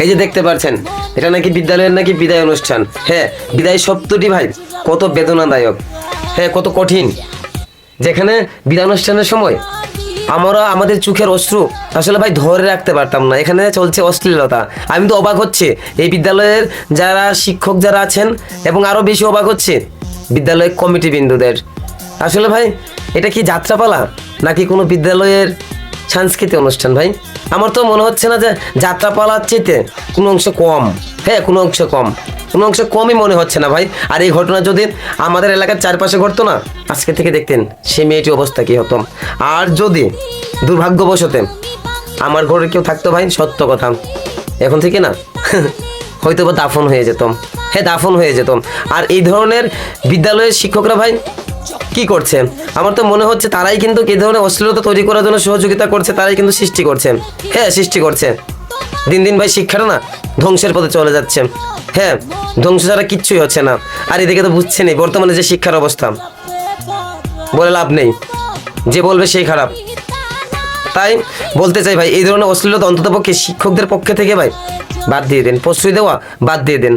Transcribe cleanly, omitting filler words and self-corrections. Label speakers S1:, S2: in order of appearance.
S1: এই যে দেখতে পাচ্ছেন, এটা নাকি বিদ্যালয়ের নাকি বিদায় অনুষ্ঠান। হ্যাঁ, বিদায় শব্দটি ভাই কত বেদনাদায়ক, হ্যাঁ কত কঠিন। যেখানে বিদায় অনুষ্ঠানের সময় আমরা আমাদের চোখের অশ্রু আসলে ভাই ধরে রাখতে পারতাম না, এখানে চলছে অশ্লীলতা। আমি তো অবাক হচ্ছে এই বিদ্যালয়ের যারা শিক্ষক যারা আছেন, এবং আরও বেশি অবাক হচ্ছে বিদ্যালয়ের কমিটি বিন্দুদের। আসলে ভাই এটা কি যাত্রাপালা নাকি কোনো বিদ্যালয়ের সাংস্কৃতিক অনুষ্ঠান ভাই? আমার তো মনে হচ্ছে না যে যাত্রাপালার চেয়ে কোনো অংশ কম। হ্যাঁ, কোনো অংশ কমই মনে হচ্ছে না ভাই। আর এই ঘটনা যদি আমাদের এলাকার চারপাশে ঘটতো না, আজকে থেকে দেখতেন সে মেয়েটির অবস্থা কী হতো। আর যদি দুর্ভাগ্যবশতে আমার ঘরে কেউ থাকতো ভাই, সত্য কথা এখন থেকে না হয়তো বা দাফন হয়ে যেতাম। হ্যাঁ, দাফন হয়ে যেতাম। আর এই ধরনের বিদ্যালয়ের শিক্ষকরা ভাই কি করছে? আমার তো মনে হচ্ছে তারাই কিন্তু এই ধরনের অশ্লীলতা তৈরি করার জন্য সহযোগিতা করছে, তারাই কিন্তু সৃষ্টি করছে। হ্যাঁ, সৃষ্টি করছে। দিন দিন ভাই শিক্ষাটা না ধ্বংসের পথে চলে যাচ্ছে। হ্যাঁ, ধ্বংস ছাড়া কিচ্ছুই হচ্ছে না। আর এদিকে তো বুঝছেনই বর্তমানে যে শিক্ষার অবস্থা, বলে লাভ নেই, যে বলবে সেই খারাপ। তাই বলতে চাই ভাই, এই ধরনের অশ্লীলতা অন্ততপক্ষে শিক্ষকদের পক্ষে থেকে ভাই বাদ দিয়ে দেন, প্রশ্রয় দেওয়া বাদ দিয়ে দেন।